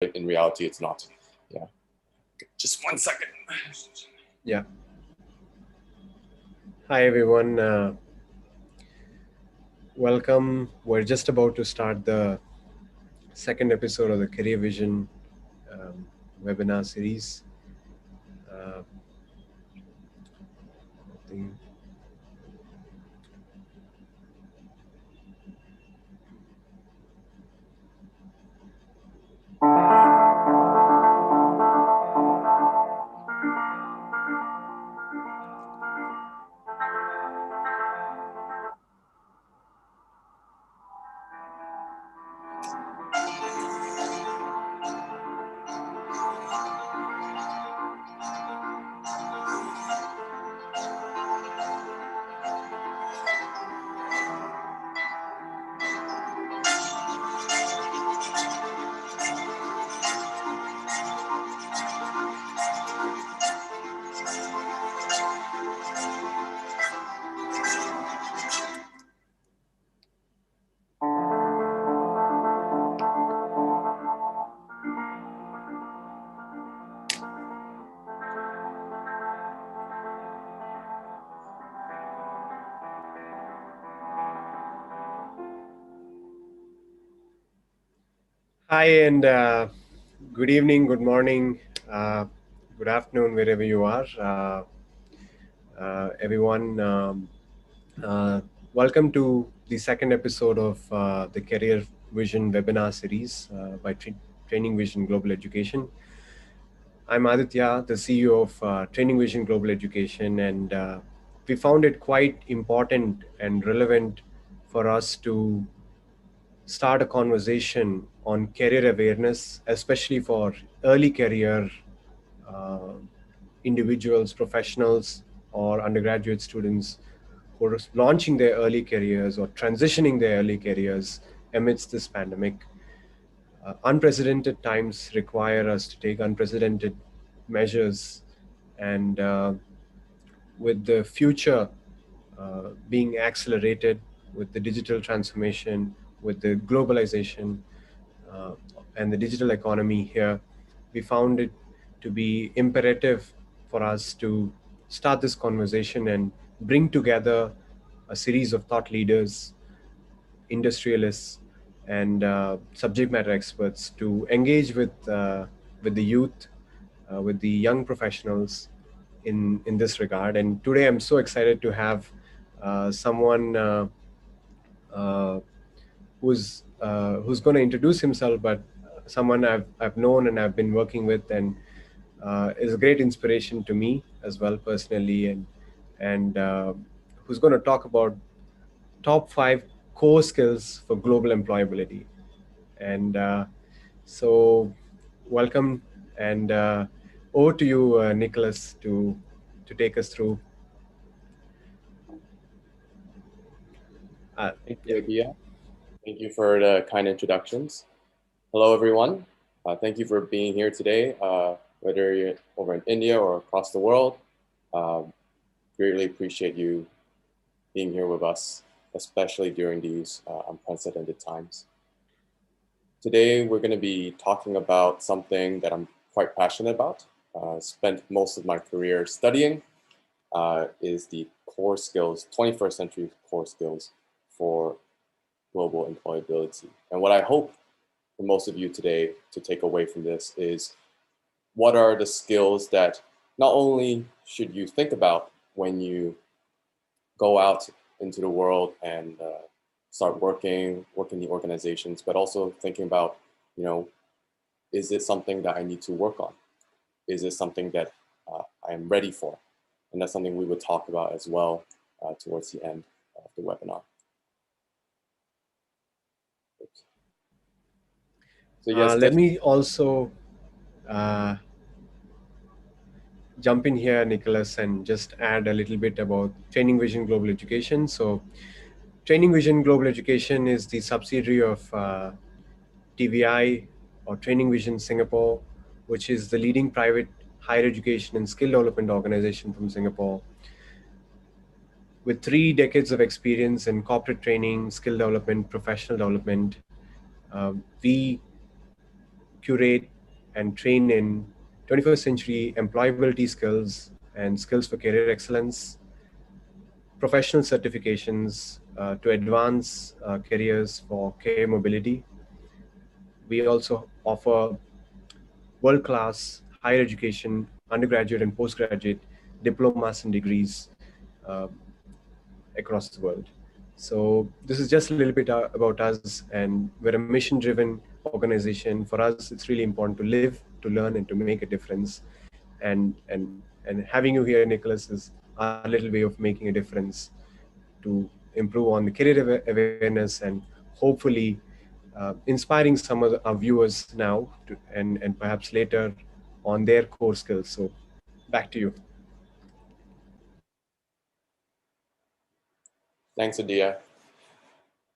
in reality, it's not. Yeah. Just 1 second. Yeah. Hi, everyone. Welcome. We're just about to start the second episode of the Career Vision webinar series. I think Hi, and good evening, good morning, good afternoon, wherever you are. Everyone, welcome to the second episode of the Career Vision webinar series by Training Vision Global Education. I'm Aditya, the CEO of Training Vision Global Education, and we found it quite important and relevant for us to start a conversation on career awareness, especially for early career uh, individuals, professionals, or undergraduate students who are launching their early careers or transitioning their early careers amidst this pandemic. Unprecedented times require us to take unprecedented measures, and with the future being accelerated with the digital transformation, with the globalization, uh, and the digital economy here, we found it to be imperative for us to start this conversation and bring together a series of thought leaders, industrialists, and subject matter experts to engage with the youth, with the young professionals in this regard. And today, I'm so excited to have someone who's going to introduce himself, but someone I've known and I've been working with, and is a great inspiration to me as well personally, and who's going to talk about top 5 core skills for global employability. And so, welcome, and over to you, Nicholas, to take us through. Thank Yeah. you, Adia. Thank you for the kind introductions. Hello, everyone. Thank you for being here today, whether you're over in India or across the world. Greatly appreciate you being here with us, especially during these unprecedented times. Today, we're going to be talking about something that I'm quite passionate about. Spent most of my career studying, is the core skills, 21st century core skills for global employability. And what I hope for most of you today to take away from this is what are the skills that not only should you think about when you go out into the world and start working in the organizations, but also thinking about, is this something that I need to work on? Is this something that I am ready for? And that's something we would talk about as well towards the end of the webinar. So yes, Let me also jump in here, Nicholas, and just add a little bit about Training Vision Global Education. So, Training Vision Global Education is the subsidiary of TVI, or Training Vision Singapore, which is the leading private higher education and skill development organization from Singapore. With 3 decades of experience in corporate training, skill development, professional development, we curate and train in 21st century employability skills and skills for career excellence, professional certifications to advance careers for career mobility. We also offer world-class higher education, undergraduate and postgraduate diplomas and degrees uh, across the world. So this is just a little bit about us, and we're a mission-driven organization. For us, it's really important to live, to learn, and to make a difference. And having you here, Nicholas, is our little way of making a difference to improve on the career awareness and hopefully inspiring some of our viewers now to, and perhaps later on their core skills. So back to you. Thanks, Adia.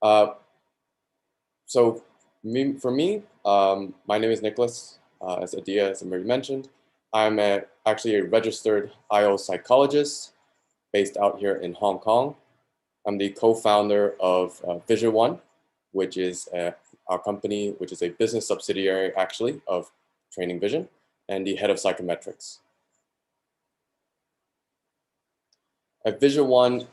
Uh, so for me, my name is Nicholas, as Adia has already mentioned. I'm actually a registered IO psychologist based out here in Hong Kong. I'm the co-founder of Vision One, which is our company, which is a business subsidiary actually of Training Vision, and the head of psychometrics. At Vision One,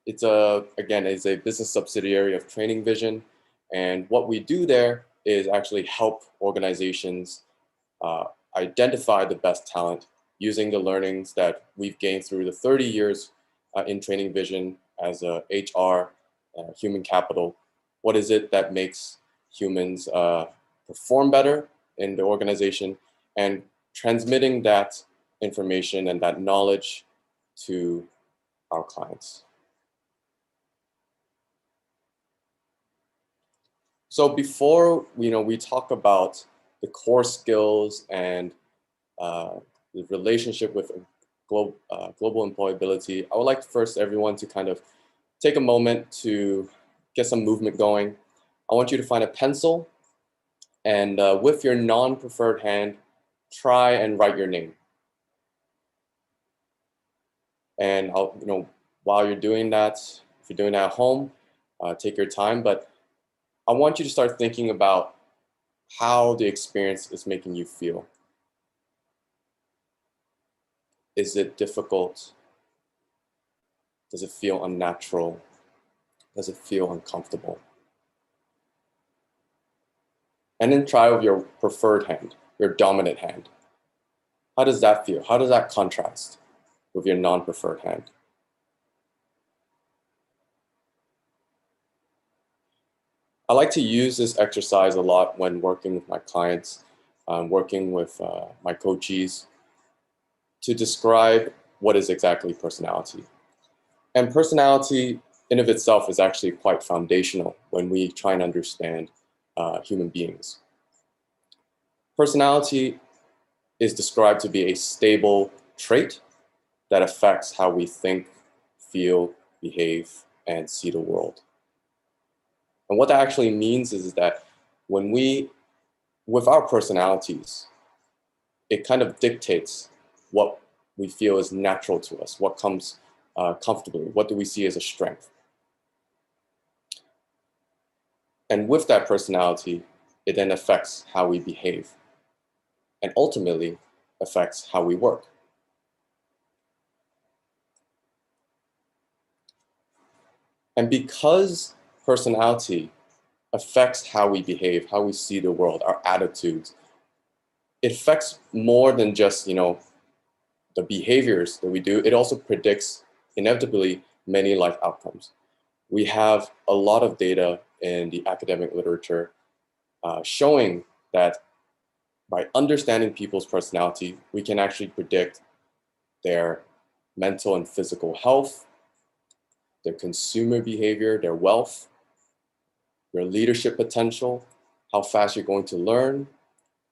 it's again, is a business subsidiary of Training Vision. And what we do there is actually help organizations identify the best talent using the learnings that we've gained through the 30 years in Training Vision as a HR, human capital. What is it that makes humans perform better in the organization, and transmitting that information and that knowledge to our clients. So before we talk about the core skills and the relationship with global employability, I would like first everyone to kind of take a moment to get some movement going. I want you to find a pencil, and with your non-preferred hand, try and write your name. And while you're doing that, if you're doing that at home, take your time. But I want you to start thinking about how the experience is making you feel. Is it difficult? Does it feel unnatural? Does it feel uncomfortable? And then try with your preferred hand, your dominant hand. How does that feel? How does that contrast with your non-preferred hand? I like to use this exercise a lot when working with my clients, working with my coachees, to describe what is exactly personality. And personality in of itself is actually quite foundational when we try and understand human beings. Personality is described to be a stable trait that affects how we think, feel, behave, and see the world. And what that actually means is that when with our personalities, it kind of dictates what we feel is natural to us, what comes comfortably, what do we see as a strength. And with that personality, it then affects how we behave and ultimately affects how we work. And because personality affects how we behave, how we see the world, our attitudes, it affects more than just the behaviors that we do. It also predicts inevitably many life outcomes. We have a lot of data in the academic literature showing that by understanding people's personality, we can actually predict their mental and physical health, their consumer behavior, their wealth, your leadership potential, how fast you're going to learn,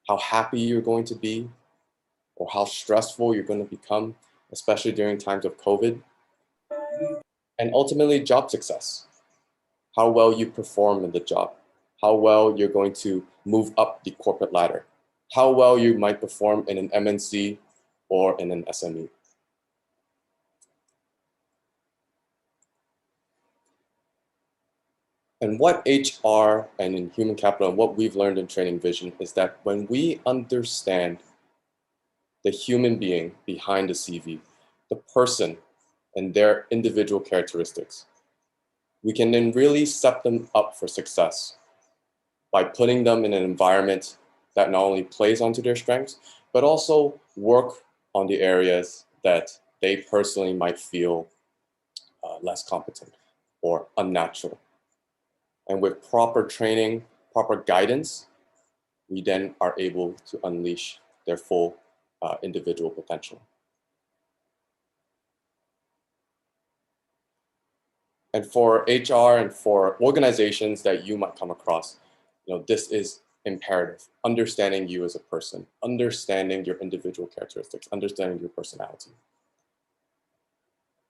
how happy you're going to be, or how stressful you're going to become, especially during times of COVID. And ultimately, job success, how well you perform in the job, how well you're going to move up the corporate ladder, how well you might perform in an MNC or in an SME. And what HR and in human capital and what we've learned in Training Vision is that when we understand the human being behind the CV, the person and their individual characteristics, we can then really set them up for success by putting them in an environment that not only plays onto their strengths, but also work on the areas that they personally might feel less competent or unnatural. And with proper training, proper guidance, we then are able to unleash their full individual potential. And for HR and for organizations that you might come across, this is imperative. Understanding you as a person, understanding your individual characteristics, understanding your personality.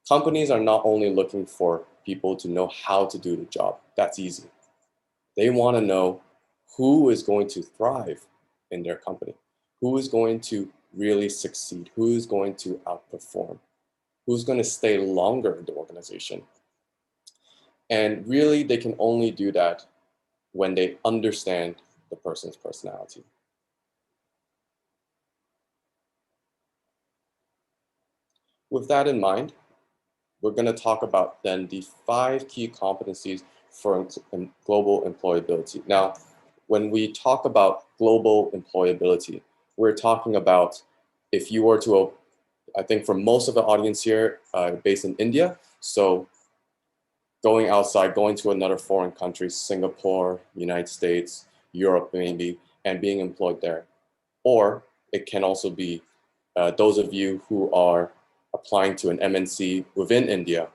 Companies are not only looking for people to know how to do the job. That's easy. They want to know who is going to thrive in their company, who is going to really succeed, who is going to outperform, who's going to stay longer in the organization. And really, they can only do that when they understand the person's personality. With that in mind, we're going to talk about then the 5 key competencies for global employability. Now, when we talk about global employability, we're talking about if you were to, I think for most of the audience here, based in India, so going outside, going to another foreign country, Singapore, United States, Europe maybe, and being employed there. Or it can also be those of you who are applying to an MNC within India,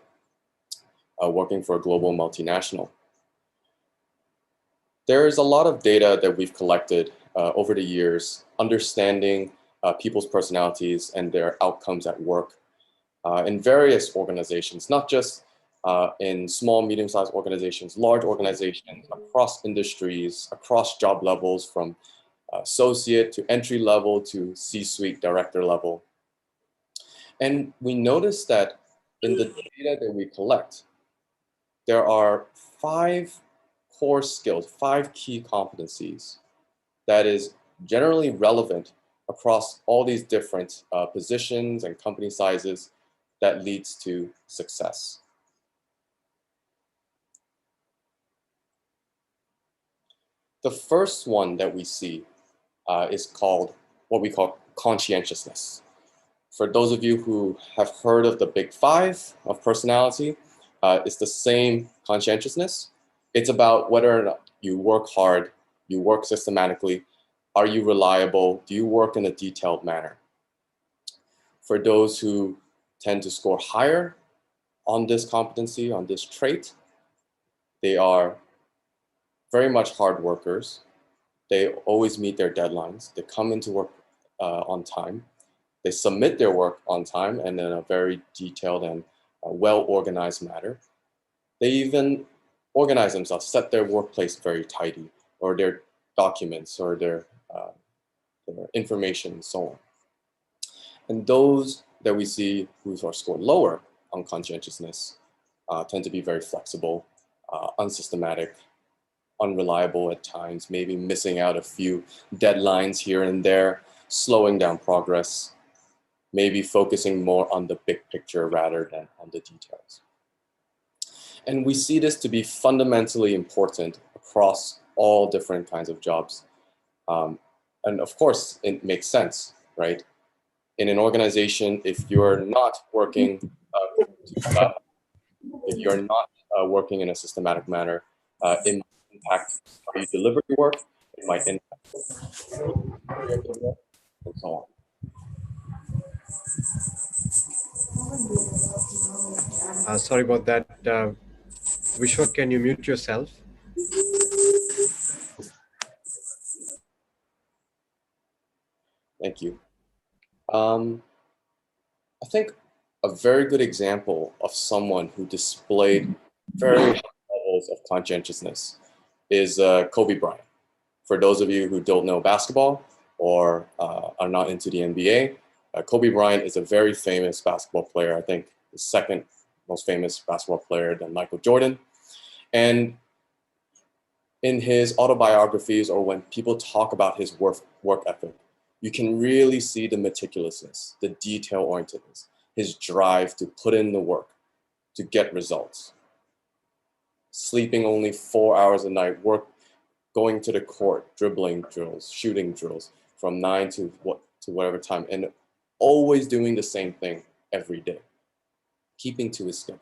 working for a global multinational. There is a lot of data that we've collected over the years, understanding people's personalities and their outcomes at work in various organizations, not just in small, medium-sized organizations, large organizations, across industries, across job levels, from associate to entry level to C-suite director level. And we noticed that in the data that we collect, there are 5 core skills, 5 key competencies that is generally relevant across all these different positions and company sizes that leads to success. The first one that we see is called what we call conscientiousness. For those of you who have heard of the big 5 of personality, it's the same conscientiousness. It's about whether or not you work hard, you work systematically, are you reliable, do you work in a detailed manner? For those who tend to score higher on this competency, on this trait, they are very much hard workers. They always meet their deadlines. They come into work on time. They submit their work on time and in a very detailed and well-organized manner. They even organize themselves, set their workplace very tidy, or their documents, or their information, and so on. And those that we see who are scored lower on conscientiousness tend to be very flexible, unsystematic, unreliable at times, maybe missing out a few deadlines here and there, slowing down progress, maybe focusing more on the big picture rather than on the details. And we see this to be fundamentally important across all different kinds of jobs. And of course, it makes sense, right? In an organization, if you're not working if you're not working in a systematic manner, it might impact how you deliver your work, it might impact and so on. Sorry about that. Vishwa, can you mute yourself? Thank you. I think a very good example of someone who displayed very high levels of conscientiousness is Kobe Bryant. For those of you who don't know basketball or are not into the NBA, Kobe Bryant is a very famous basketball player. I think the second most famous basketball player than Michael Jordan. And In his autobiographies or when people talk about his work ethic, you can really see the meticulousness, the detail-orientedness, his drive to put in the work, to get results. Sleeping only 4 hours a night, going to the court, dribbling drills, shooting drills from 9 to whatever time, and always doing the same thing every day, keeping to his schedule.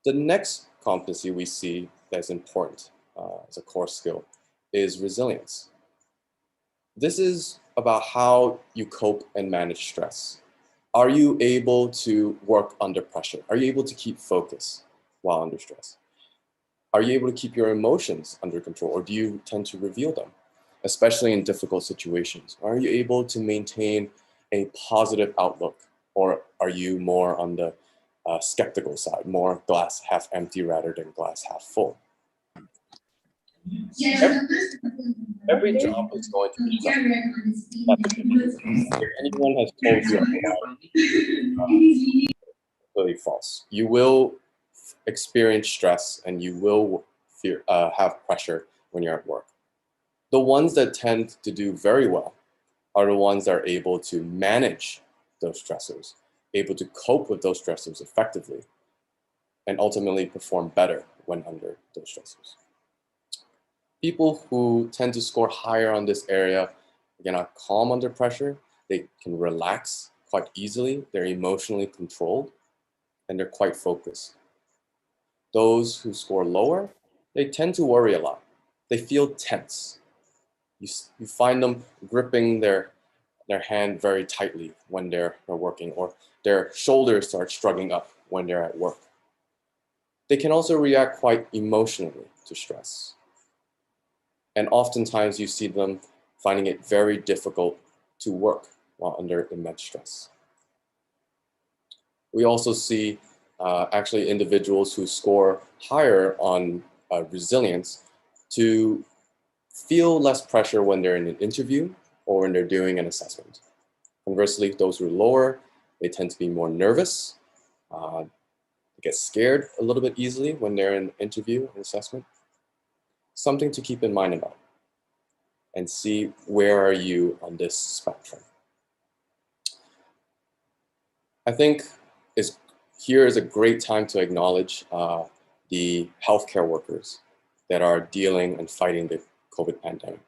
The next competency we see that's important as a core skill is resilience. This is about how you cope and manage stress. Are you able to work under pressure? Are you able to keep focus while under stress? Are you able to keep your emotions under control, or do you tend to reveal them, especially in difficult situations? Are you able to maintain a positive outlook, or are you more on the skeptical side, more glass half empty rather than glass half full? Every job is going to be stressful. If anyone has told you otherwise, really false. You will experience stress and you will have pressure when you're at work. The ones that tend to do very well are the ones that are able to manage those stressors, able to cope with those stressors effectively, and ultimately perform better when under those stressors. People who tend to score higher on this area, again, are calm under pressure. They can relax quite easily. They're emotionally controlled, and they're quite focused. Those who score lower, they tend to worry a lot. They feel tense. You find them gripping their hand very tightly when they're working, or their shoulders start shrugging up when they're at work. They can also react quite emotionally to stress. And oftentimes you see them finding it very difficult to work while under immense stress. We also see actually individuals who score higher on resilience to feel less pressure when they're in an interview or when they're doing an assessment. Conversely, those who are lower, they tend to be more nervous, they get scared a little bit easily when they're in an interview and assessment. Something to keep in mind about and see where are you on this spectrum. I think here is a great time to acknowledge the healthcare workers that are dealing and fighting the COVID pandemic.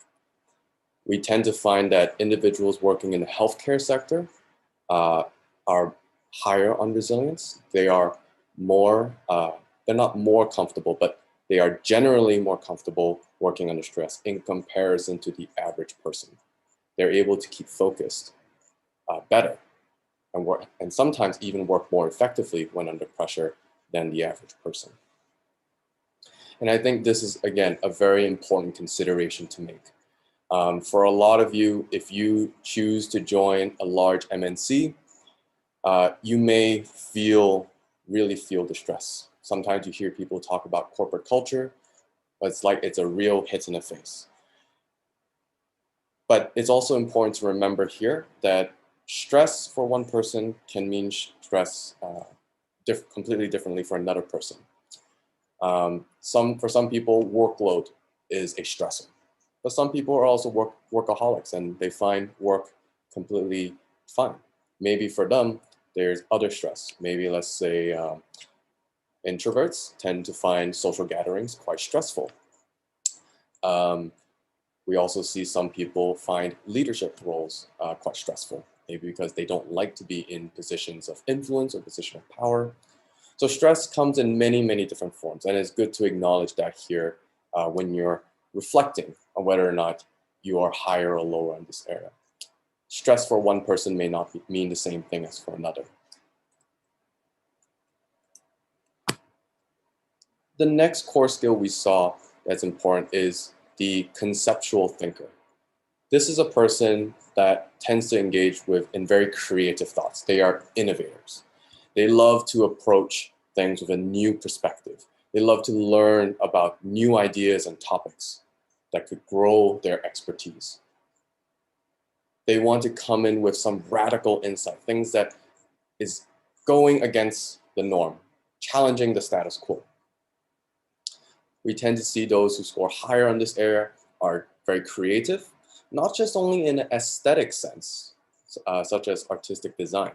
We tend to find that individuals working in the healthcare sector are higher on resilience. They are more, they're not more comfortable, but they are generally more comfortable working under stress in comparison to the average person. They're able to keep focused better and sometimes even work more effectively when under pressure than the average person. And I think this is, again, a very important consideration to make. For a lot of you, if you choose to join a large MNC, you may really feel the stress. Sometimes you hear people talk about corporate culture, but it's like it's a real hit in the face. But it's also important to remember here that stress for one person can mean stress completely differently for another person. For some people, workload is a stressor. But some people are also workaholics and they find work completely fine. Maybe for them, there's other stress. Maybe let's say introverts tend to find social gatherings quite stressful. We also see some people find leadership roles quite stressful, maybe because they don't like to be in positions of influence or position of power. So stress comes in many, many different forms, and it's good to acknowledge that here when you're reflecting on whether or not you are higher or lower in this area. Stress for one person may not mean the same thing as for another. The next core skill we saw that's important is the conceptual thinker. This is a person that tends to engage in very creative thoughts. They are innovators. They love to approach things with a new perspective. They love to learn about new ideas and topics that could grow their expertise. They want to come in with some radical insight, things that is going against the norm, challenging the status quo. We tend to see those who score higher on this area are very creative, not just only in an aesthetic sense, such as artistic design,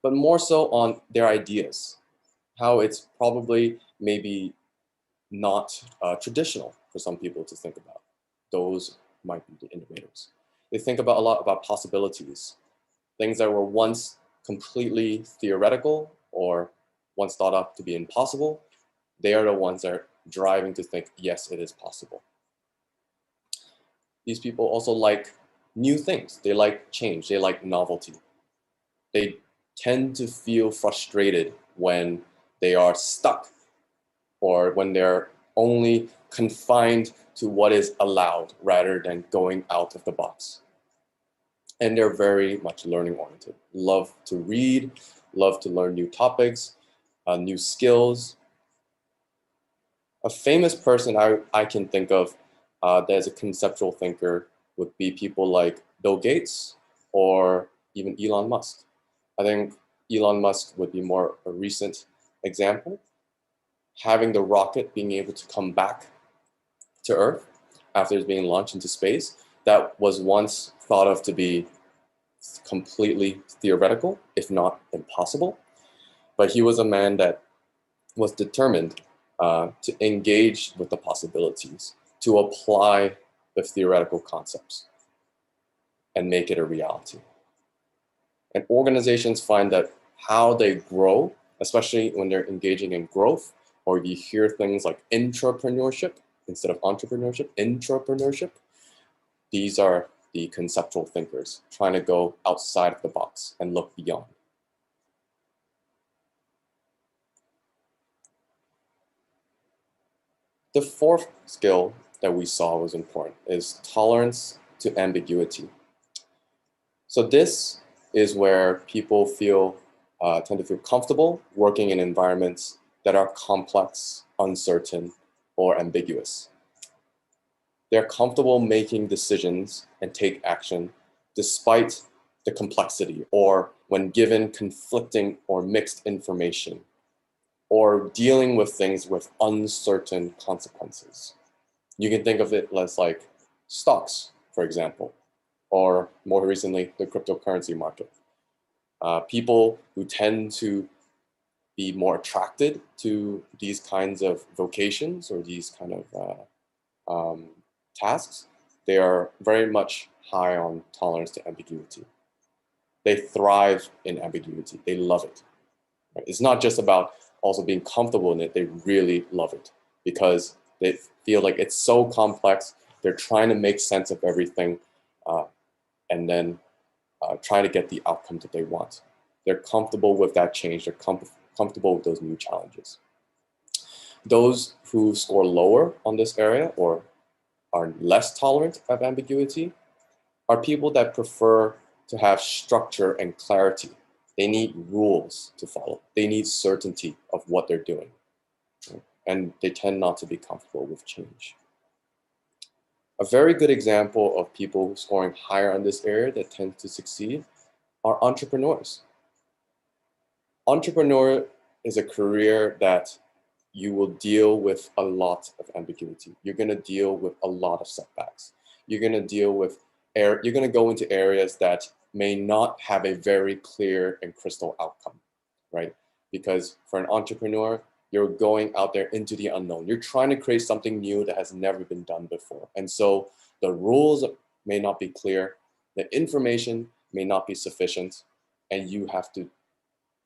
but more so on their ideas, how it's probably maybe not traditional for some people to think about. Those might be the innovators. They think about a lot about possibilities, things that were once completely theoretical or once thought of to be impossible. They are the ones that are driving to think, yes, it is possible. These people also like new things. They like change. They like novelty. They tend to feel frustrated when they are stuck or when they're only confined to what is allowed rather than going out of the box. And they're very much learning oriented, love to read, love to learn new topics, new skills. A famous person I can think of that's a conceptual thinker would be people like Bill Gates or even Elon Musk. I think Elon Musk would be more a recent example. Having the rocket being able to come back to Earth after it's being launched into space, that was once thought of to be completely theoretical, if not impossible. But he was a man that was determined to engage with the possibilities, to apply the theoretical concepts and make it a reality. And organizations find that how they grow, especially when they're engaging in growth, or you hear things like intrapreneurship instead of entrepreneurship, intrapreneurship, these are the conceptual thinkers trying to go outside of the box and look beyond. The fourth skill that we saw was important is tolerance to ambiguity. So this is where people tend to feel comfortable working in environments that are complex, uncertain, or ambiguous. They're comfortable making decisions and take action despite the complexity or when given conflicting or mixed information or dealing with things with uncertain consequences. You can think of it as like stocks, for example, or more recently, the cryptocurrency market. People who tend to be more attracted to these kinds of vocations or these kind of tasks, they are very much high on tolerance to ambiguity. They thrive in ambiguity. They love it. Right? It's not just about also being comfortable in it. They really love it because they feel like it's so complex. They're trying to make sense of everything and then try to get the outcome that they want. They're comfortable with that change. They're comfortable with those new challenges. Those who score lower on this area or are less tolerant of ambiguity are people that prefer to have structure and clarity. They need rules to follow. They need certainty of what they're doing. And they tend not to be comfortable with change. A very good example of people scoring higher on this area that tend to succeed are entrepreneurs. Entrepreneur is a career that you will deal with a lot of ambiguity. You're going to deal with a lot of setbacks. You're going to deal with you're going to go into areas that may not have a very clear and crystal outcome, right? Because for an entrepreneur, you're going out there into the unknown. You're trying to create something new that has never been done before. And so the rules may not be clear, the information may not be sufficient, and you have to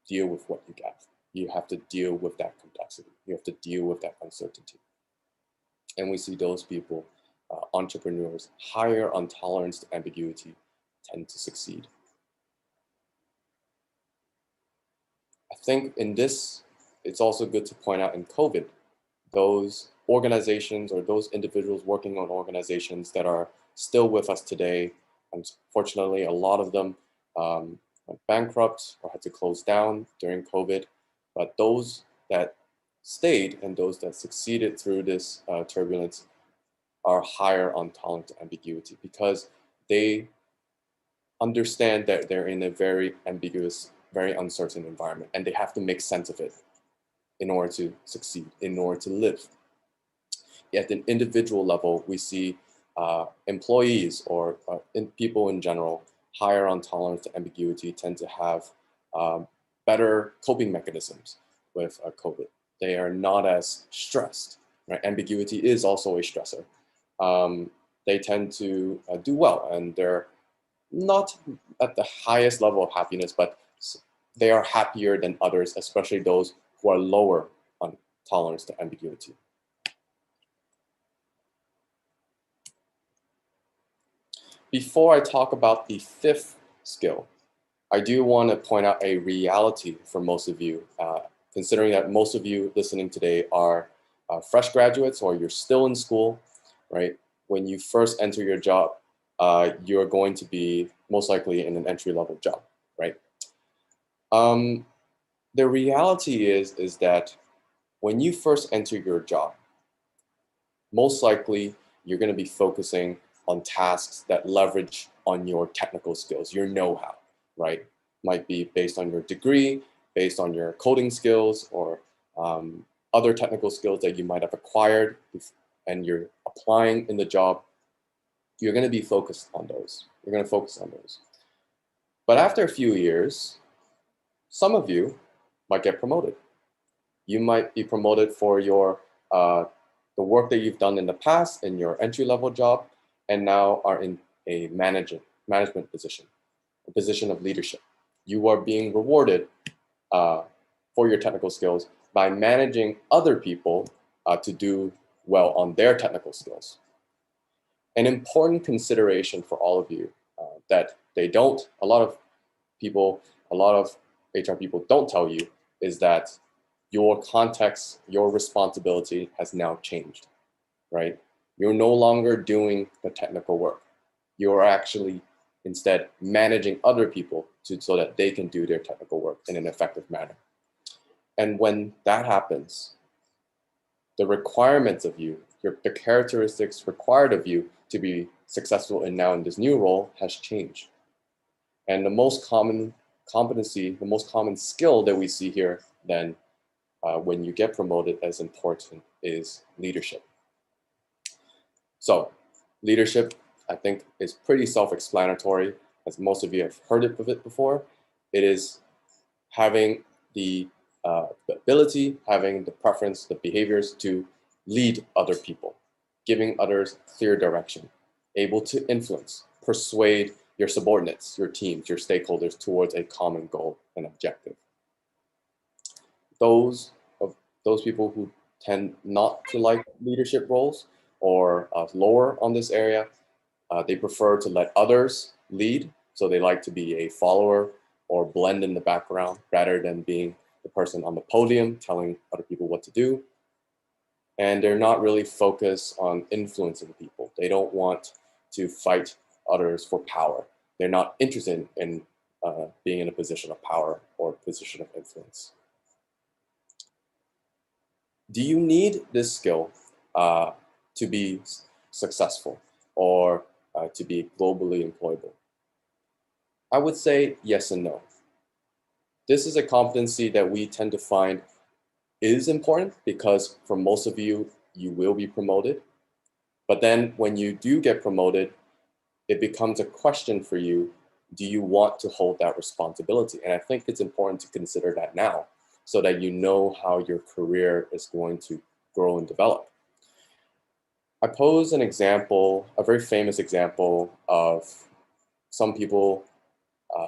deal with what you get. You have to deal with that complexity. You have to deal with that uncertainty. And we see those people, entrepreneurs, higher on tolerance to ambiguity, tend to succeed. I think in this, it's also good to point out in COVID, those organizations or those individuals working on organizations that are still with us today, unfortunately, a lot of them went bankrupt or had to close down during COVID. But those that stayed and those that succeeded through this turbulence are higher on tolerance to ambiguity because they understand that they're in a very ambiguous very uncertain environment, and they have to make sense of it in order to succeed, in order to live. At an individual level, we see employees or people in general higher on tolerance to ambiguity tend to have better coping mechanisms with COVID. They are not as stressed. Right? Ambiguity is also a stressor. They tend to do well, and they're not at the highest level of happiness, but they are happier than others, especially those who are lower on tolerance to ambiguity. Before I talk about the fifth skill, I do want to point out a reality for most of you, considering that most of you listening today are fresh graduates or you're still in school, right? When you first enter your job, you're going to be most likely in an entry-level job, right? The reality is that when you first enter your job, most likely you're going to be focusing on tasks that leverage on your technical skills, your know-how, right? Might be based on your degree, based on your coding skills, or other technical skills that you might have acquired and you're applying in the job. You're going to be focused on those. You're going to focus on those. But after a few years, some of you might get promoted. You might be promoted for your the work that you've done in the past in your entry-level job, and now are in a management position, a position of leadership. You are being rewarded for your technical skills by managing other people to do well on their technical skills. An important consideration for all of you that a lot of HR people don't tell you is that your context, your responsibility has now changed, right? You're no longer doing the technical work. You're actually instead managing other people so that they can do their technical work in an effective manner. And when that happens, the requirements of you, the characteristics required of you to be successful in this new role has changed. And the most common competency, the most common skill that we see here then when you get promoted as important is leadership. So leadership, I think, is pretty self-explanatory, as most of you have heard of it before. It is having the ability, having the preference, the behaviors to lead other people, giving others clear direction, able to influence, persuade your subordinates, your teams, your stakeholders towards a common goal and objective. Those people who tend not to like leadership roles or lower on this area, they prefer to let others lead. So they like to be a follower or blend in the background rather than being the person on the podium telling other people what to do. And they're not really focused on influencing people. They don't want to fight others for power. They're not interested in being in a position of power or position of influence. Do you need this skill to be successful or to be globally employable? I would say yes and no. This is a competency that we tend to find is important because for most of you, you will be promoted. But then when you do get promoted, it becomes a question for you, do you want to hold that responsibility? And I think it's important to consider that now so that you know how your career is going to grow and develop. I pose an example, a very famous example of some people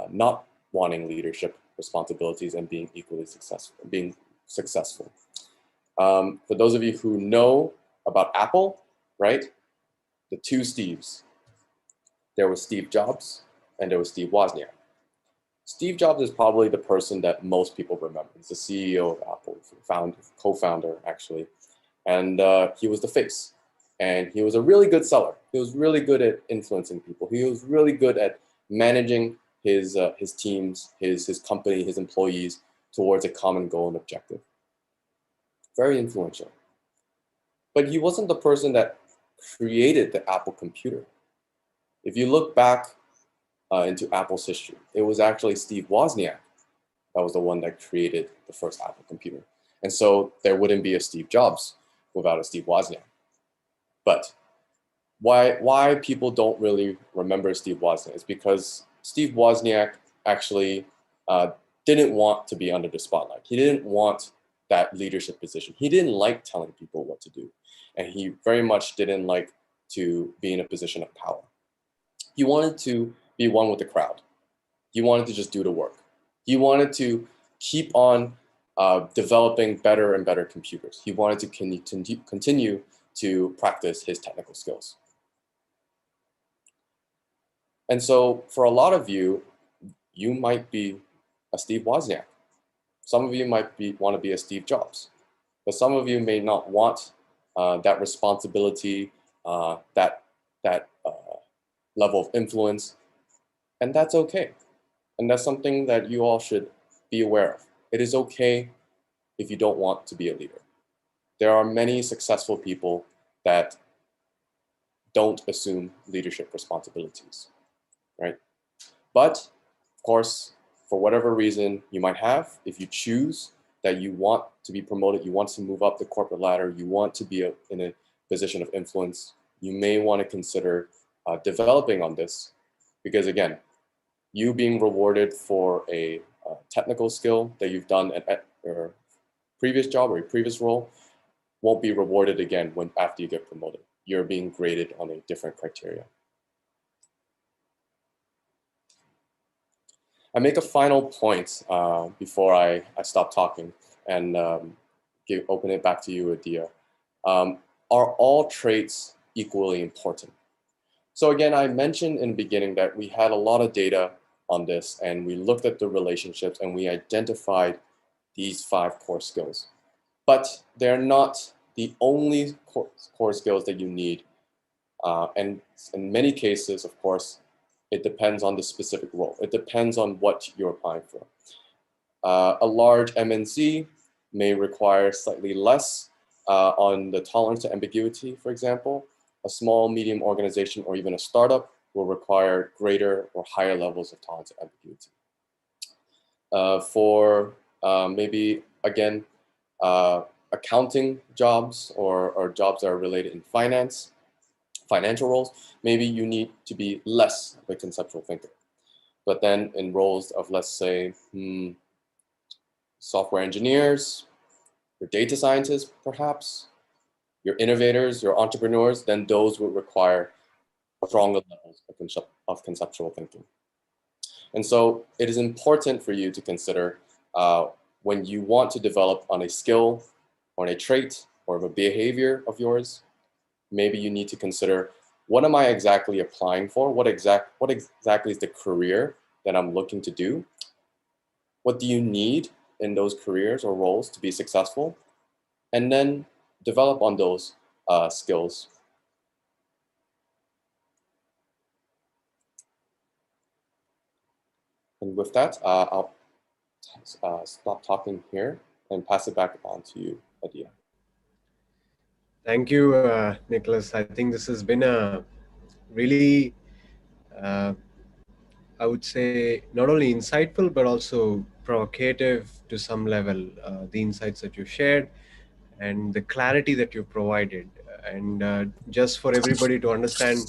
not wanting leadership responsibilities and being equally successful. For those of you who know about Apple, right? The two Steves. There was Steve Jobs and there was Steve Wozniak. Steve Jobs is probably the person that most people remember. He's the CEO of Apple, co-founder actually. And he was the face. And he was a really good seller. He was really good at influencing people. He was really good at managing his teams, his company, his employees towards a common goal and objective. Very influential. But he wasn't the person that created the Apple computer. If you look back into Apple's history, it was actually Steve Wozniak That was the one that created the first Apple computer. And so there wouldn't be a Steve Jobs without a Steve Wozniak. But why people don't really remember Steve Wozniak is because Steve Wozniak actually didn't want to be under the spotlight. He didn't want that leadership position. He didn't like telling people what to do. And he very much didn't like to be in a position of power. He wanted to be one with the crowd. He wanted to just do the work. He wanted to keep on developing better and better computers. He wanted to continue to practice his technical skills. And so for a lot of you, you might be a Steve Wozniak. Some of you might want to be a Steve Jobs. But some of you may not want that responsibility, that level of influence. And that's okay. And that's something that you all should be aware of. It is okay if you don't want to be a leader. There are many successful people that don't assume leadership responsibilities, right? But of course, for whatever reason you might have, if you choose that you want to be promoted, you want to move up the corporate ladder, you want to be in a position of influence, you may want to consider developing on this, because again, you being rewarded for a technical skill that you've done at your previous job or your previous role won't be rewarded again after you get promoted. You're being graded on a different criteria. I make a final point before I stop talking and open it back to you, Adia. Are all traits equally important? So again, I mentioned in the beginning that we had a lot of data on this, and we looked at the relationships and we identified these 5 core skills. But they're not the only core skills that you need. And in many cases, of course, it depends on the specific role. It depends on what you're applying for. A large MNC may require slightly less on the tolerance to ambiguity, for example. A small, medium organization or even a startup will require greater or higher levels of tolerance to ambiguity. For maybe, again, accounting jobs or jobs that are related in financial roles, maybe you need to be less of a conceptual thinker. But then in roles of, let's say, software engineers, your data scientists, perhaps, your innovators, your entrepreneurs, then those would require stronger levels of conceptual thinking. And so it is important for you to consider when you want to develop on a skill or a trait or a behavior of yours, maybe you need to consider, what am I exactly applying for? What exactly is the career that I'm looking to do? What do you need in those careers or roles to be successful? And then develop on those skills. And with that, I'll stop talking here and pass it back on to you, Adia. Thank you, Nicholas. I think this has been a really, I would say, not only insightful, but also provocative to some level, the insights that you shared and the clarity that you provided. And just for everybody to understand,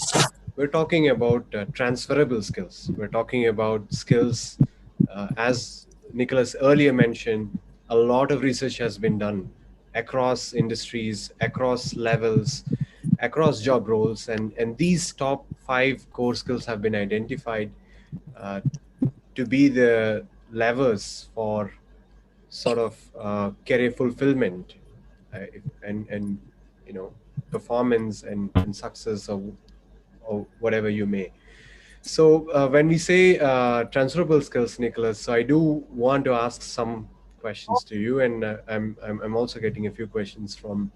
we're talking about transferable skills. We're talking about skills, as Nicholas earlier mentioned, a lot of research has been done across industries, across levels, across job roles, and these top 5 core skills have been identified to be the levers for sort of career fulfillment and performance and success or whatever you may. So when we say transferable skills, Nicholas, so I do want to ask some questions to you, and I'm also getting a few questions from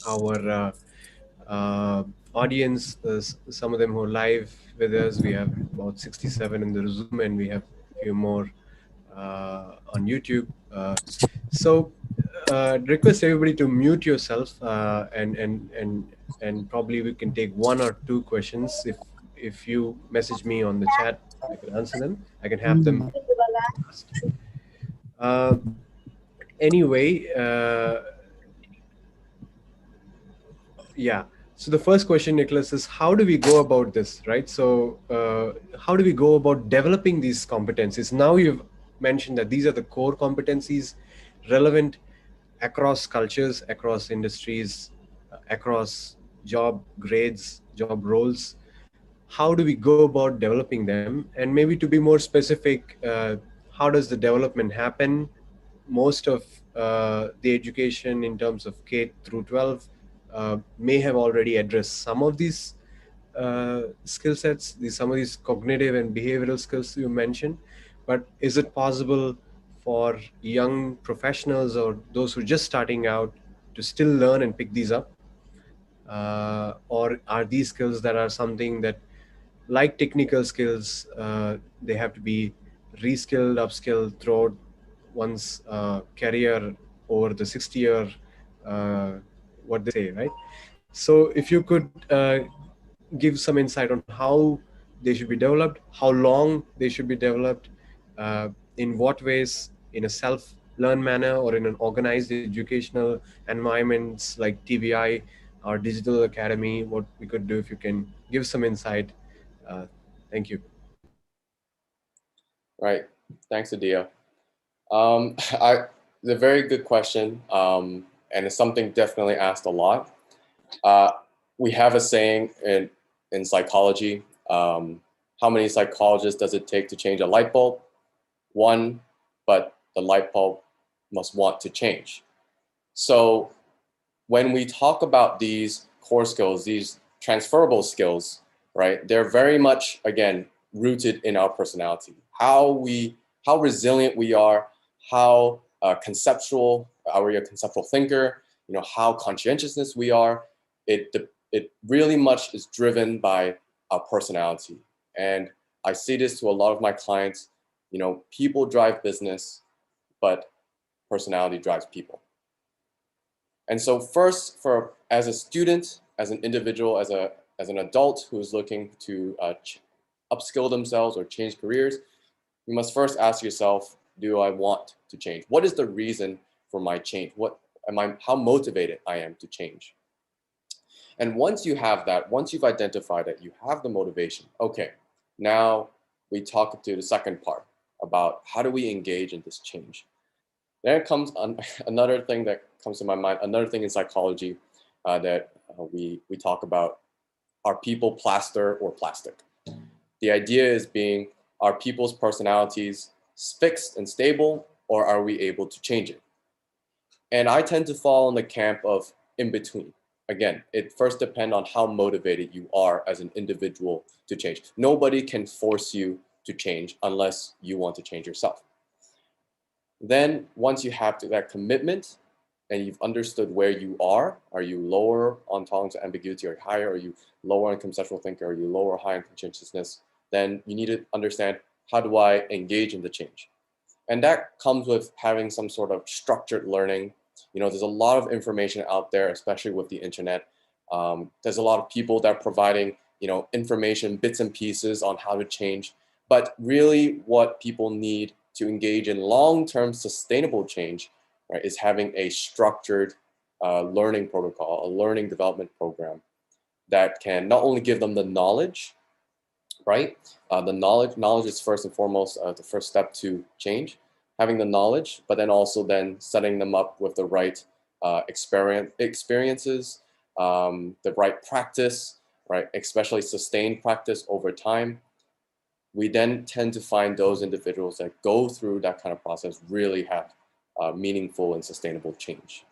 our audience. There's some of them who are live with us. We have about 67 in the Zoom, and we have a few more on YouTube. So request everybody to mute yourself, and probably we can take 1 or 2 questions. If you message me on the chat, I can answer them. I can have them asked. Uh, anyway, yeah. So the first question, Nicholas, is how do we go about this, right? So how do we go about developing these competencies? Now you've mentioned that these are the core competencies relevant across cultures, across industries, across job grades, job roles. How do we go about developing them? And maybe to be more specific, how does the development happen? Most of the education in terms of K through 12 may have already addressed some of these skill sets, some of these cognitive and behavioral skills you mentioned. But is it possible for young professionals or those who are just starting out to still learn and pick these up? Or are these skills that are something that, like technical skills, they have to be reskilled, upskilled throughout one's career over the 60-year, what they say, right? So if you could give some insight on how they should be developed, how long they should be developed, in what ways, in a self-learn manner or in an organized educational environments like TVI or Digital Academy, what we could do, if you can give some insight. Uh, Thank you. Right. Thanks, Adia. I, it's a very good question, and it's something definitely asked a lot. Uh, we have a saying in psychology. How many psychologists does it take to change a light bulb? One, but the light bulb must want to change. So when we talk about these core skills, these transferable skills, right? They're very much, again, rooted in our personality. How resilient we are, how conceptual, are we a conceptual thinker? You know, how conscientiousness we are. It really much is driven by our personality. And I see this to a lot of my clients. You know, people drive business, but personality drives people. And so first, for as a student, as an individual, as an adult who is looking to upskill themselves or change careers, you must first ask yourself, do I want to change? What is the reason for my change? What am I? How motivated I am to change? And once you have that, once you've identified that you have the motivation, okay, now we talk to the second part about how do we engage in this change. Then comes another thing that comes to my mind, another thing in psychology that we talk about, are people plaster or plastic? The idea is being, are people's personalities fixed and stable, or are we able to change it? And I tend to fall in the camp of in between. Again, it first depends on how motivated you are as an individual to change. Nobody can force you to change unless you want to change yourself. Then once you have that commitment and you've understood where you are you lower on tolerance of ambiguity or higher? Are you lower on conceptual thinker? Are you lower or higher on conscientiousness? Then you need to understand, how do I engage in the change? And that comes with having some sort of structured learning. You know, there's a lot of information out there, especially with the internet. There's a lot of people that are providing, you know, information, bits and pieces on how to change. But really what people need to engage in long-term sustainable change, right, is having a structured learning protocol, a learning development program that can not only give them the knowledge, right? The knowledge is first and foremost the first step to change, having the knowledge, but then also then setting them up with the right experiences, the right practice, right? Especially sustained practice over time. We then tend to find those individuals that go through that kind of process really have meaningful and sustainable change.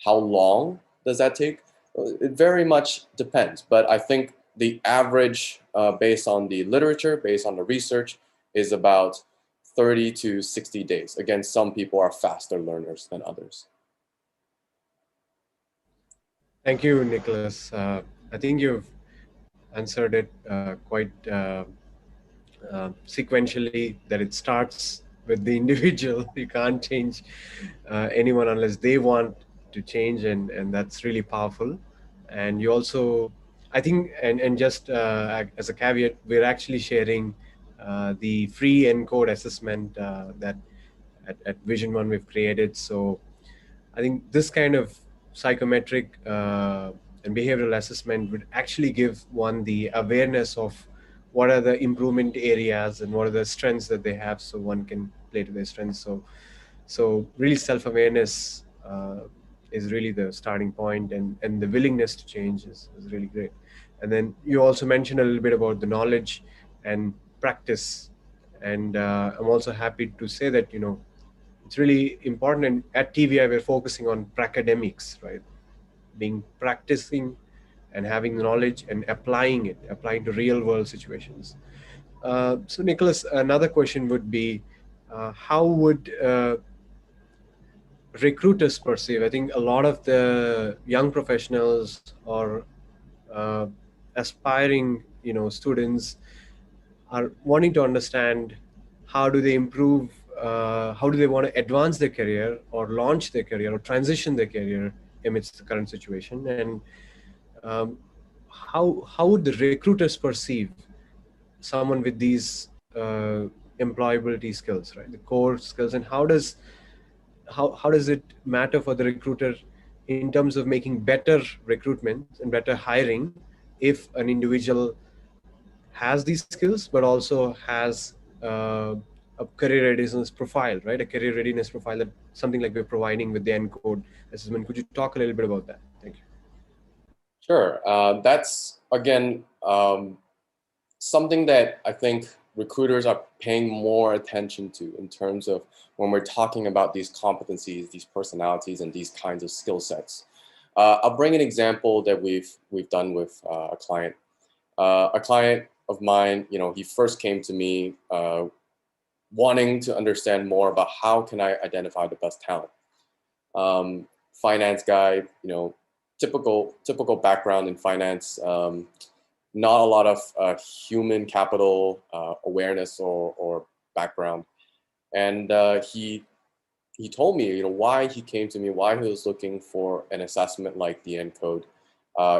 How long does that take? It very much depends, but I think the average, based on the literature, based on the research, is about 30 to 60 days. Again, some people are faster learners than others. Thank you, Nicholas. I think you've answered it quite sequentially, that it starts with the individual. You can't change anyone unless they want to change, and that's really powerful. And you also, I think, and just as a caveat, we're actually sharing the free ENCODE assessment that at Vision One we've created. So I think this kind of psychometric and behavioral assessment would actually give one the awareness of what are the improvement areas and what are the strengths that they have, so one can play to their strengths. So really self-awareness is really the starting point, and the willingness to change is really great. And then you also mentioned a little bit about the knowledge and practice, and I'm also happy to say that it's really important. And at TVI, we're focusing on pracademics, right? Being practicing and having knowledge and applying to real world situations. So Nicholas, another question would be, how would recruiters perceive? I think a lot of the young professionals or uh, aspiring, students are wanting to understand how do they improve, how do they want to advance their career or launch their career or transition their career amidst the current situation, and um, how would the recruiters perceive someone with these employability skills, right? The core skills, and how does it matter for the recruiter in terms of making better recruitment and better hiring if an individual has these skills but also has a career readiness profile, right? A career readiness profile, that something like we're providing with the ENCODE assessment. Could you talk a little bit about that? Thank you. Sure. That's, again, something that I think recruiters are paying more attention to in terms of when we're talking about these competencies, these personalities, and these kinds of skill sets. I'll bring an example that we've done with a client. A client of mine, he first came to me wanting to understand more about how can I identify the best talent. Finance guy, typical background in finance. Not a lot of human capital awareness or background, and he told me, why he came to me, why he was looking for an assessment like the ENCODE,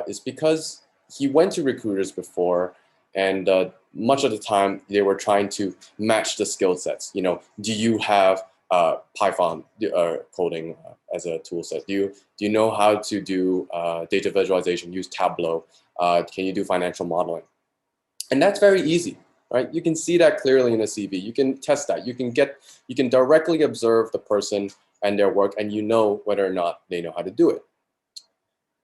is because he went to recruiters before, and much of the time they were trying to match the skill sets. Do you have Python coding as a tool set? Do you know how to do data visualization, use Tableau? Can you do financial modeling? And that's very easy, right? You can see that clearly in a CV. You can test that. You can directly observe the person and their work, and whether or not they know how to do it.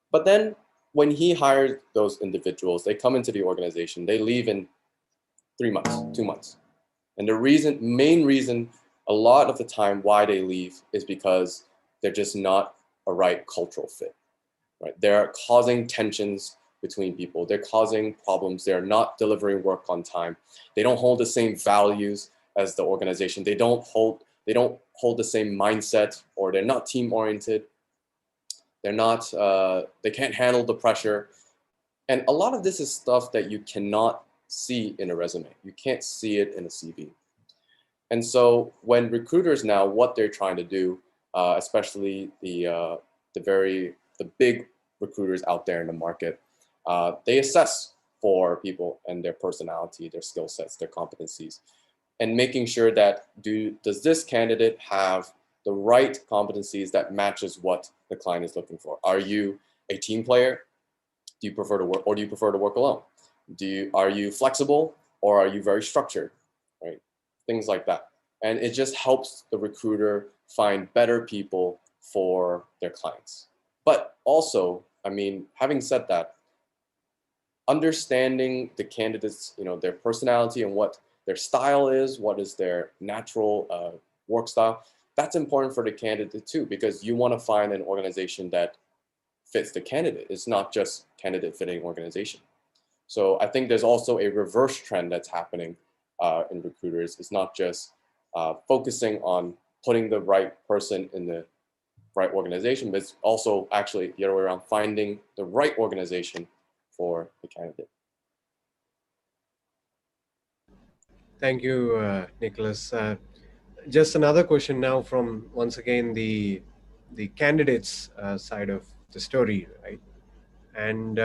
But then when he hired those individuals, they come into the organization, they leave in 3 months, 2 months. And the main reason a lot of the time why they leave is because they're just not a right cultural fit, right? They're causing tensions between people. They're causing problems. They're not delivering work on time. They don't hold the same values as the organization. They don't hold the same mindset, or they're not team oriented. They can't handle the pressure. And a lot of this is stuff that you cannot see in a resume. You can't see it in a CV. And so when recruiters now, what they're trying to do, especially the big recruiters out there in the market, they assess for people and their personality, their skill sets, their competencies, and making sure that does this candidate have the right competencies that matches what the client is looking for? Are you a team player? Do you prefer to work, or do you prefer to work alone? Are you flexible, or are you very structured, right? Things like that. And it just helps the recruiter find better people for their clients. But also, having said that, understanding the candidates, their personality and what their style is, what is their natural work style, that's important for the candidate too, because you want to find an organization that fits the candidate. It's not just candidate fitting organization. So I think there's also a reverse trend that's happening in recruiters. It's not just focusing on putting the right person in the right organization, but it's also actually the other way around, finding the right organization for the candidate. Thank you, Nicholas. Just another question now from, once again, the candidates side of the story, right? And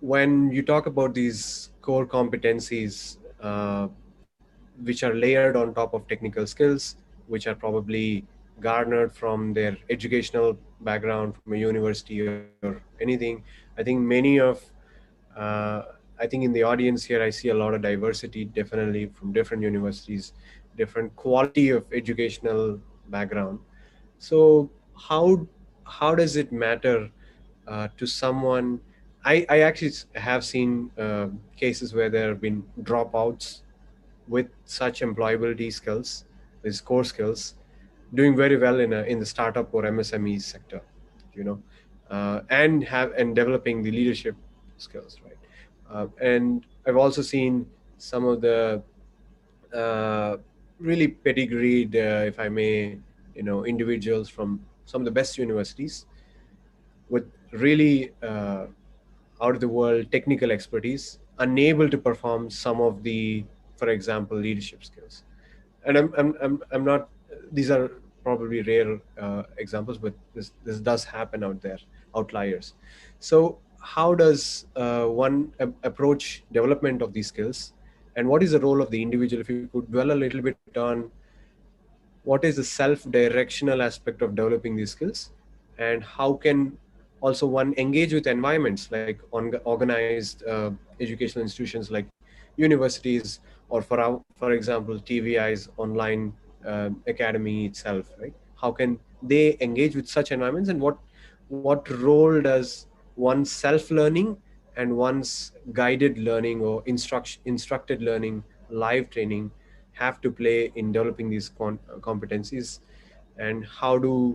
when you talk about these core competencies, which are layered on top of technical skills, which are probably garnered from their educational background from a university or anything. I think many of uh, I think in the audience here, I see a lot of diversity, definitely from different universities, different quality of educational background. So how does it matter to someone? I actually have seen cases where there have been dropouts with such employability skills, these core skills, doing very well in the startup or MSME sector, you know, and developing the leadership skills, right? And I've also seen some of the uh, really pedigreed, if I may, individuals from some of the best universities with really out of the world technical expertise, unable to perform some of the, for example, leadership skills. And I'm not, these are probably rare examples, but this does happen out there, outliers. So how does one approach development of these skills, and what is the role of the individual? If you could dwell a little bit on what is the self-directional aspect of developing these skills, and how can also one engage with environments like organized educational institutions like universities, or for example TVI's online academy itself, right? How can they engage with such environments, and what role does one's self-learning and one's guided learning or instructed learning, live training, have to play in developing these competencies? And how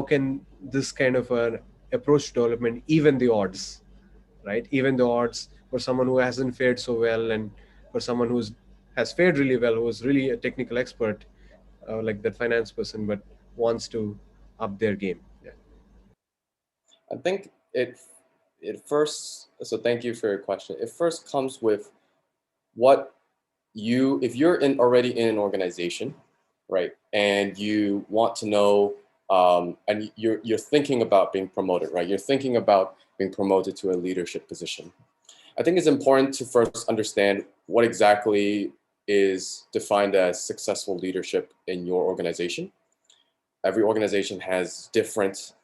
can this kind of an approach to development even the odds, right? Even the odds for someone who hasn't fared so well, and for someone who's has fared really well, who's really a technical expert, like that finance person, but wants to up their game. Yeah. I think it first, so thank you for your question. It first comes with what you, if you're in already in an organization, right, and you want to know, and you're thinking about being promoted, right? You're thinking about being promoted to a leadership position. I think it's important to first understand what exactly is defined as successful leadership in your organization. Every organization has different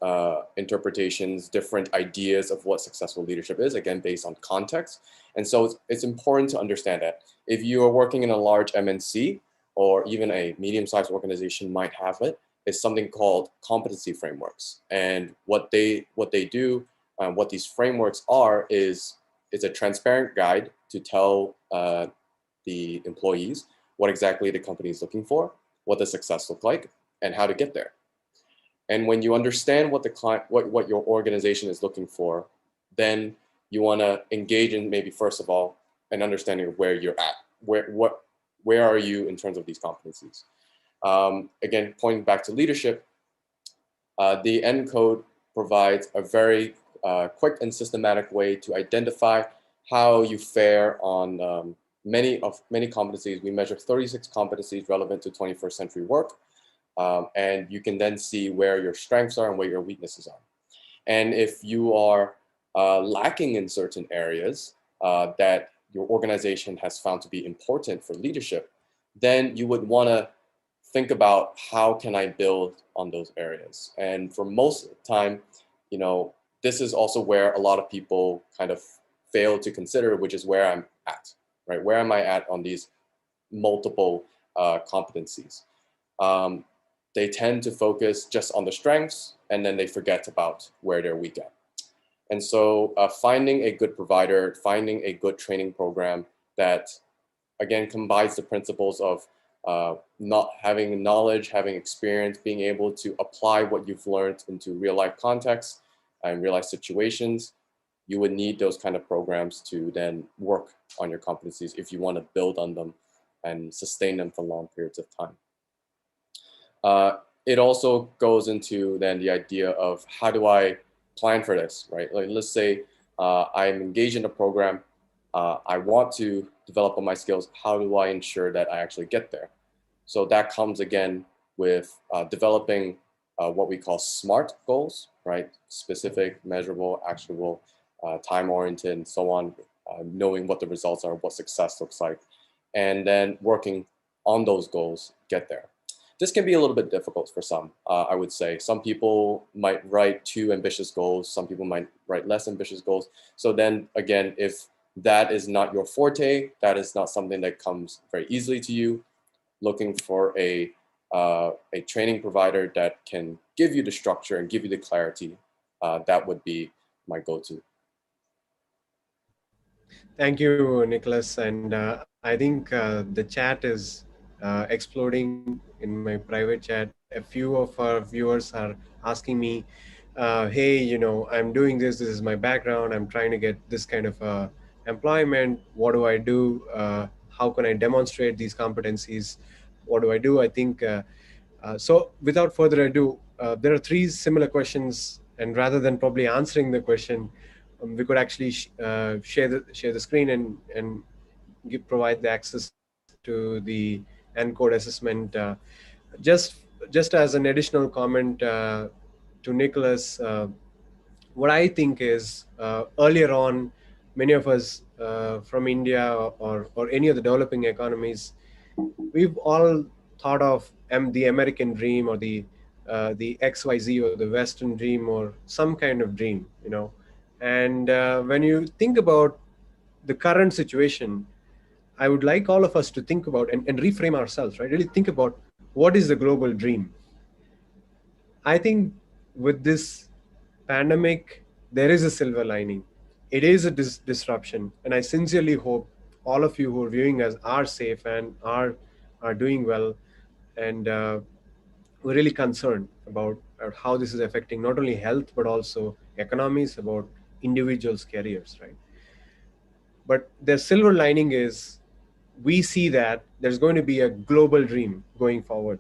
interpretations, different ideas of what successful leadership is, again, based on context. And so it's important to understand that. If you are working in a large MNC, or even a medium-sized organization might have it, is something called competency frameworks. And what they do, what these frameworks are, is it's a transparent guide to tell the employees what exactly the company is looking for, what the success look like, and how to get there. And when you understand what the client, what your organization is looking for, then you want to engage in, maybe first of all, an understanding of where you're at, where are you in terms of these competencies. Again, pointing back to leadership, the end code provides a very quick and systematic way to identify how you fare on many competencies. We measure 36 competencies relevant to 21st century work. And you can then see where your strengths are and where your weaknesses are. And if you are lacking in certain areas that your organization has found to be important for leadership, then you would want to think about, how can I build on those areas? And for most of the time, this is also where a lot of people kind of fail to consider, which is where I'm at, right? Where am I at on these multiple competencies? They tend to focus just on the strengths, and then they forget about where they're weak at. And so finding a good provider, finding a good training program that, again, combines the principles of not having knowledge, having experience, being able to apply what you've learned into real life contexts and real life situations. You would need those kind of programs to then work on your competencies if you want to build on them and sustain them for long periods of time. It also goes into then the idea of, how do I plan for this, right? Like, let's say I'm engaged in a program, I want to develop on my skills. How do I ensure that I actually get there? So that comes again with developing what we call SMART goals, right? Specific, measurable, actionable, time-oriented, and so on, knowing what the results are, what success looks like. and then working on those goals, get there. This can be a little bit difficult for some, I would say. Some people might write too ambitious goals. Some people might write less ambitious goals. So then again, if that is not your forte, that is not something that comes very easily to you, looking for a training provider that can give you the structure and give you the clarity, that would be my go-to. Thank you, Nicholas. And I think the chat is exploding in my private chat. A few of our viewers are asking me, hey, I'm doing this. This is my background. I'm trying to get this kind of employment. What do I do? How can I demonstrate these competencies? What do I do? I think so. Without further ado, there are three similar questions, and rather than probably answering the question, we could actually share the screen and provide the access to the ENCODE assessment. Just as an additional comment to Nicholas, what I think is earlier on, many of us from India or any of the developing economies, we've all thought of the American dream or the XYZ or the Western dream or some kind of dream, And when you think about the current situation, I would like all of us to think about and reframe ourselves, right? Really think about what is the global dream. I think with this pandemic, there is a silver lining. It is a disruption, and I sincerely hope all of you who are viewing us are safe and are doing well, and we're really concerned about how this is affecting not only health but also economies, about individuals' careers, right? But the silver lining is we see that there's going to be a global dream going forward.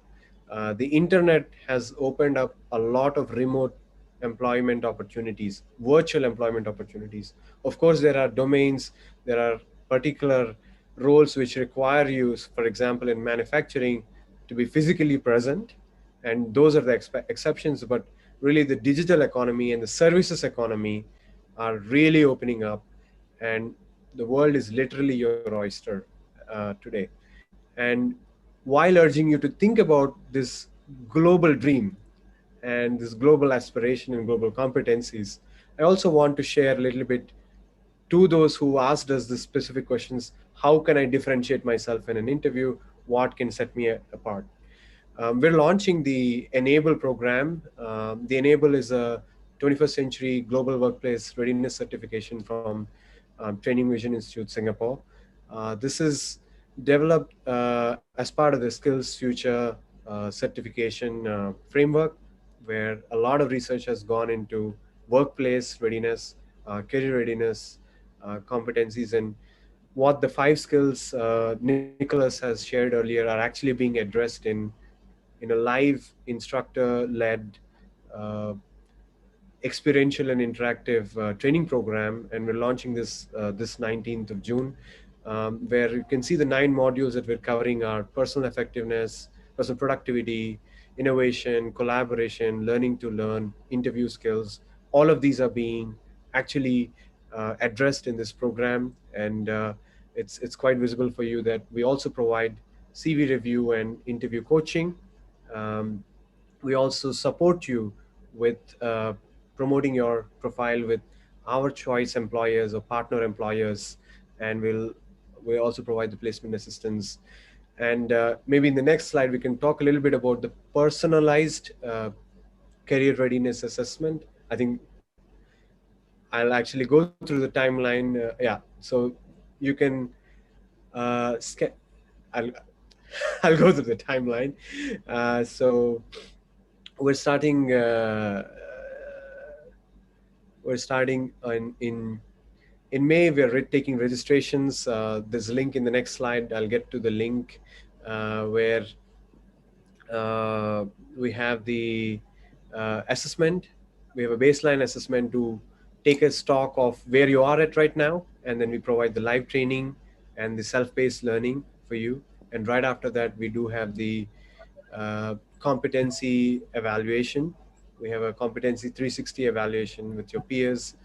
The internet has opened up a lot of remote employment opportunities, virtual employment opportunities. Of course, there are domains, there are particular roles which require you, for example, in manufacturing, to be physically present. And those are the exceptions. But really, the digital economy and the services economy are really opening up. And the world is literally your oyster today. And while urging you to think about this global dream and this global aspiration and global competencies, I also want to share a little bit to those who asked us the specific questions. How can I differentiate myself in an interview? What can set me apart? We're launching the Enable program. The Enable is a 21st century global workplace readiness certification from Training Vision Institute, Singapore. This is developed as part of the Skills Future certification framework, where a lot of research has gone into workplace readiness, career readiness, competencies, and what the five skills Nicholas has shared earlier are actually being addressed in a live instructor-led experiential and interactive training program, and we're launching this 19th of June, where you can see the 9 modules that we're covering are personal effectiveness, personal productivity, innovation, collaboration, learning to learn, interview skills. All of these are being actually addressed in this program, and it's quite visible for you that we also provide CV review and interview coaching. Um, we also support you with promoting your profile with our choice employers or partner employers, and we'll also provide the placement assistance. And maybe in the next slide we can talk a little bit about the personalized career readiness assessment. I think I'll actually go through the timeline. Yeah, so you can I'll I'll go through the timeline. So we're starting in May. We're taking registrations. There's a link in the next slide. I'll get to the link where uh, we have the assessment. We have a baseline assessment to take a stock of where you are at right now, and then we provide the live training and the self-paced learning for you. And right after that, we do have the competency evaluation. We have a competency 360 evaluation with your peers,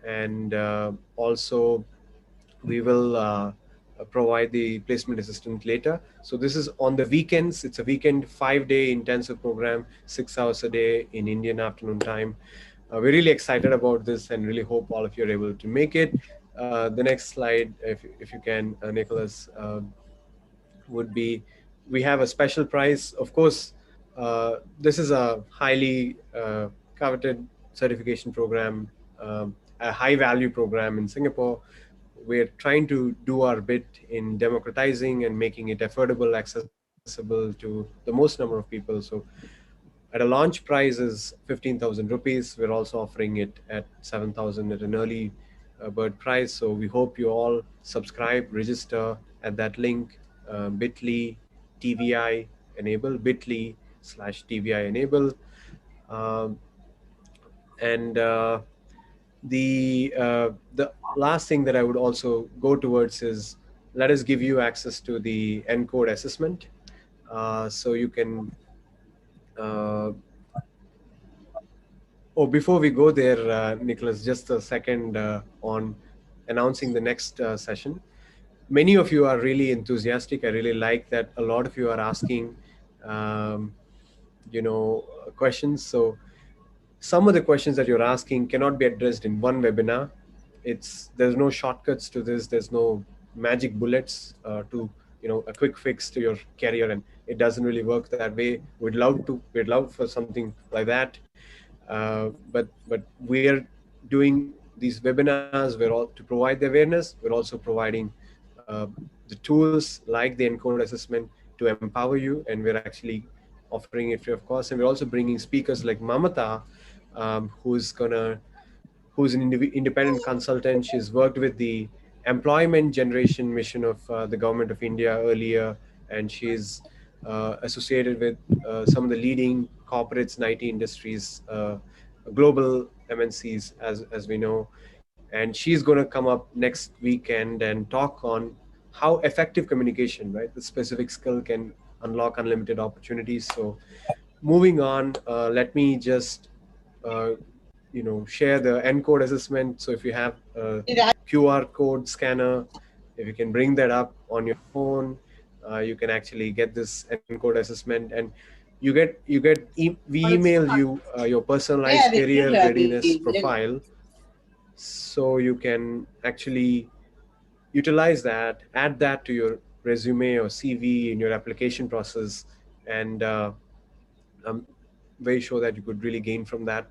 and also we will provide the placement assistance later. So this is on the weekends. It's a weekend 5-day intensive program, 6 hours a day in Indian afternoon time. We're really excited about this and really hope all of you are able to make it. The next slide, if you can, Nicholas, would be, we have a special prize. Of course, this is a highly coveted certification program, a high value program in Singapore. We're trying to do our bit in democratizing and making it affordable, accessible to the most number of people. So at a launch price is 15,000 rupees. We're also offering it at 7,000 at an early bird price. So we hope you all subscribe, register at that link, bit.ly TVI enable, bit.ly/TVI enable. Um, and the last thing that I would also go towards is, let us give you access to the ENCODE assessment. So you can uh, Oh, before we go there, Nicholas, just a second on announcing the next session. Many of you are really enthusiastic. I really like that a lot of you are asking, um, questions. So some of the questions that you're asking cannot be addressed in one webinar. There's no shortcuts to this. There's no magic bullets to a quick fix to your career, and it doesn't really work that way. We'd love for something like that, but we're doing these webinars. We're all to provide the awareness. We're also providing uh, the tools like the ENCODE assessment to empower you, and we're actually offering it free of cost. And we're also bringing speakers like Mamata, who's an independent consultant. She's worked with the employment generation mission of the government of India earlier, and she's associated with some of the leading corporates in IT industries, global MNCs, as we know. And she's going to come up next weekend and talk on how effective communication, right, the specific skill can unlock unlimited opportunities. So moving on, let me just uh, share the ENCODE assessment. So if you have a QR code scanner, if you can bring that up on your phone, you can actually get this ENCODE assessment, and we email you your personalized career readiness profile, so you can actually utilize that, add that to your resume or CV in your application process, and I'm very sure that you could really gain from that.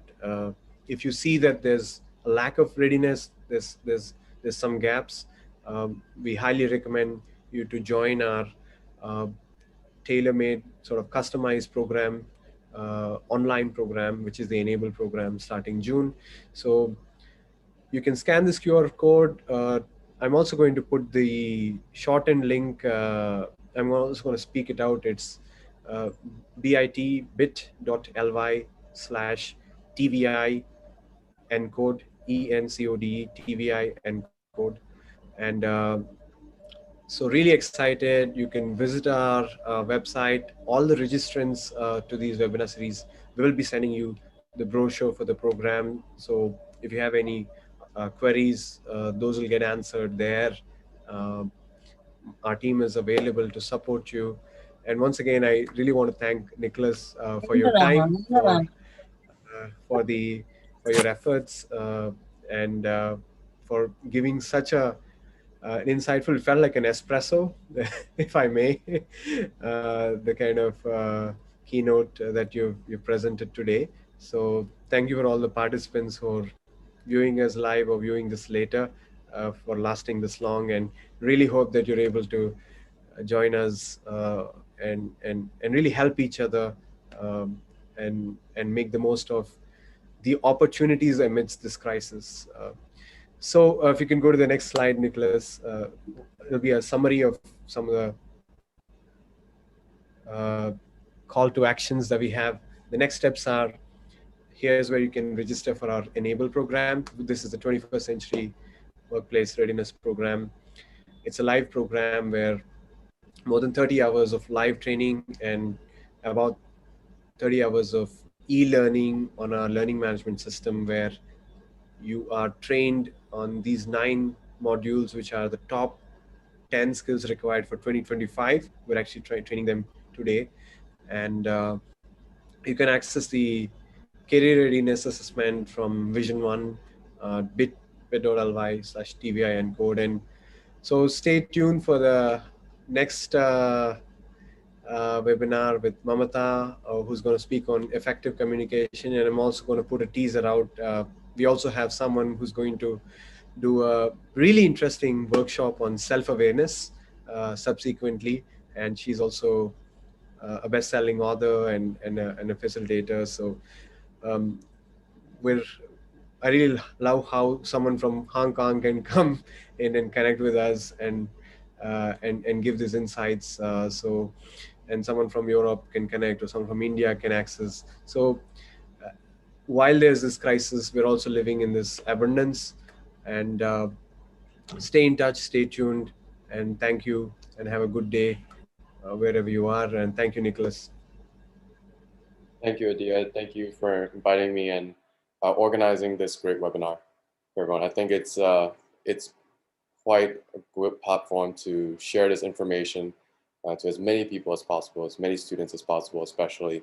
If you see that there's a lack of readiness, there's some gaps, we highly recommend you to join our uh, tailor-made sort of customized program, online program, which is the Enable program starting June. So you can scan this QR code. I'm also going to put the shortened link. I'm also going to speak it out. It's bit.ly/TVI encode, ENCODE, TVI encode. And so really excited. You can visit our website. All the registrants to these webinar series, we will be sending you the brochure for the program. So if you have any queries, those will get answered there. Uh, our team is available to support you. And once again, I really want to thank Nicholas for your time, for your efforts, and for giving such an insightful. It felt like an espresso, if I may, the kind of keynote that you've presented today. So thank you for all the participants who are viewing us live or viewing this later, for lasting this long, and really hope that you're able to join us, and really help each other, um, and make the most of the opportunities amidst this crisis. So if you can go to the next slide, Nicholas, it'll be a summary of some of the call to actions that we have. The next steps are, here's where you can register for our Enable program. This is the 21st Century Workplace Readiness Program. It's a live program where more than 30 hours of live training and about 30 hours of e-learning on our learning management system, where you are trained on these 9 modules, which are the top 10 skills required for 2025. We're actually training them today. And you can access the career readiness assessment from Vision 1, bit.ly/TVI and code. And so stay tuned for the next webinar with Mamata, who's going to speak on effective communication. And I'm also going to put a teaser out. We also have someone who's going to do a really interesting workshop on self-awareness subsequently. And she's also a best-selling author and a facilitator. So um, we're I really love how someone from Hong Kong can come in and connect with us and give these insights. And someone from Europe can connect, or someone from India can access. So while there's this crisis, we're also living in this abundance. And stay in touch, stay tuned, and thank you, and have a good day wherever you are. And thank you, Nicholas. Thank you, Adia. Thank you for inviting me and organizing this great webinar for everyone. I think it's quite a good platform to share this information to as many people as possible, as many students as possible, especially